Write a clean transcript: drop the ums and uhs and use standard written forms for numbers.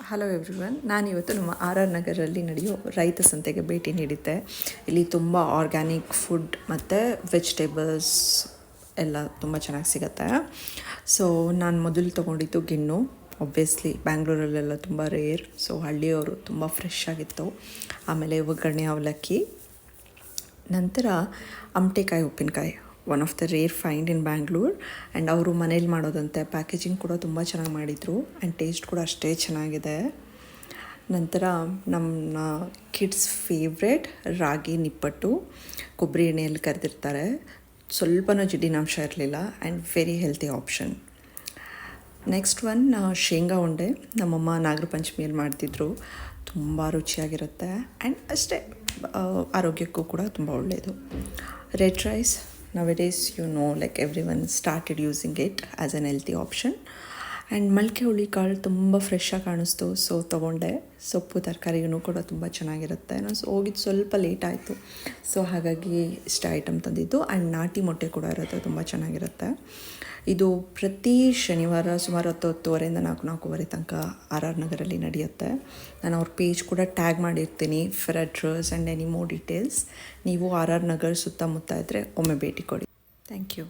Hello everyone, ನಾನಿವತ್ತು ನಮ್ಮ R R ನಗರಲ್ಲಿ ನಡೆಯೋ ರೈತ ಸಂತೆಗೆ ಭೇಟಿ ನೀಡಿದ್ದೆ. ಇಲ್ಲಿ ತುಂಬ ಆರ್ಗ್ಯಾನಿಕ್ ಫುಡ್ ಮತ್ತು ವೆಜಿಟೇಬಲ್ಸ್ ಎಲ್ಲ ತುಂಬ ಚೆನ್ನಾಗಿ ಸಿಗುತ್ತೆ. ಸೊ ನಾನು ಮೊದಲು ತೊಗೊಂಡಿದ್ದು ಗಿಣ್ಣು. ಒಬ್ವಿಯಸ್ಲಿ ಬ್ಯಾಂಗ್ಳೂರಲ್ಲೆಲ್ಲ ತುಂಬ ರೇರ್, ಸೊ ಹಳ್ಳಿಯವರು ತುಂಬ ಫ್ರೆಶ್ ಆಗಿತ್ತು. ಆಮೇಲೆ ಒಗ್ಗರಣೆ ಅವಲಕ್ಕಿ, ನಂತರ ಅಮಟೆಕಾಯಿ ಉಪ್ಪಿನಕಾಯಿ, one of the rare find in Bangalore. And ಅವರು ಮನೇಲಿ ಮಾಡೋದಂತೆ, ಪ್ಯಾಕೇಜಿಂಗ್ ಕೂಡ ತುಂಬ ಚೆನ್ನಾಗಿ ಮಾಡಿದರು ಆ್ಯಂಡ್ ಟೇಸ್ಟ್ ಕೂಡ ಅಷ್ಟೇ ಚೆನ್ನಾಗಿದೆ. ನಂತರ ನಮ್ಮ ಕಿಡ್ಸ್ ಫೇವ್ರೆಟ್ ರಾಗಿ ನಿಪ್ಪಟ್ಟು, ಕೊಬ್ಬರಿ ಎಣ್ಣೆಯಲ್ಲಿ ಕರೆದಿರ್ತಾರೆ. ಸ್ವಲ್ಪನೂ ಜಿಡ್ಡಿನಾಂಶ ಇರಲಿಲ್ಲ and very healthy option. Next one ಶೇಂಗಾ ಉಂಡೆ. ನಮ್ಮಮ್ಮ ನಾಗರ ಪಂಚಮಿಯಲ್ಲಿ ಮಾಡ್ತಿದ್ರು, ತುಂಬ ರುಚಿಯಾಗಿರುತ್ತೆ ಆ್ಯಂಡ್ ಅಷ್ಟೇ ಆರೋಗ್ಯಕ್ಕೂ ಕೂಡ ತುಂಬ ಒಳ್ಳೆಯದು. Red rice, nowadays like everyone started using it as an healthy option. And ಮೊಳಕೆ ಹುಳಿ ಕಾಳು ತುಂಬ ಫ್ರೆಶ್ಶಾಗಿ ಕಾಣಿಸ್ತು, ಸೊ ತೊಗೊಂಡೆ. ಸೊಪ್ಪು ತರಕಾರಿಗೂ ಕೂಡ ತುಂಬ ಚೆನ್ನಾಗಿರುತ್ತೆ. ನಾನು ಹೋಗಿದ್ದು ಸ್ವಲ್ಪ ಲೇಟ್ ಆಯಿತು, ಸೊ ಹಾಗಾಗಿ ಇಷ್ಟ ಐಟಮ್ ತಂದಿದ್ದು. ಆ್ಯಂಡ್ ನಾಟಿ ಮೊಟ್ಟೆ ಕೂಡ ಇರುತ್ತೆ, ತುಂಬ ಚೆನ್ನಾಗಿರುತ್ತೆ. ಇದು ಪ್ರತಿ ಶನಿವಾರ ಸುಮಾರು 10-10:30 4:00 ತನಕ ಆರ್ ಆರ್ ನಗರಲ್ಲಿ ನಡೆಯುತ್ತೆ. ನಾನು ಅವ್ರ ಪೇಜ್ ಕೂಡ ಟ್ಯಾಗ್ ಮಾಡಿರ್ತೀನಿ for address and any more details. ನೀವು ಆರ್ ಆರ್ ನಗರ್ ಸುತ್ತಮುತ್ತ ಇದ್ದರೆ ಒಮ್ಮೆ ಭೇಟಿ ಕೊಡಿ. Thank you.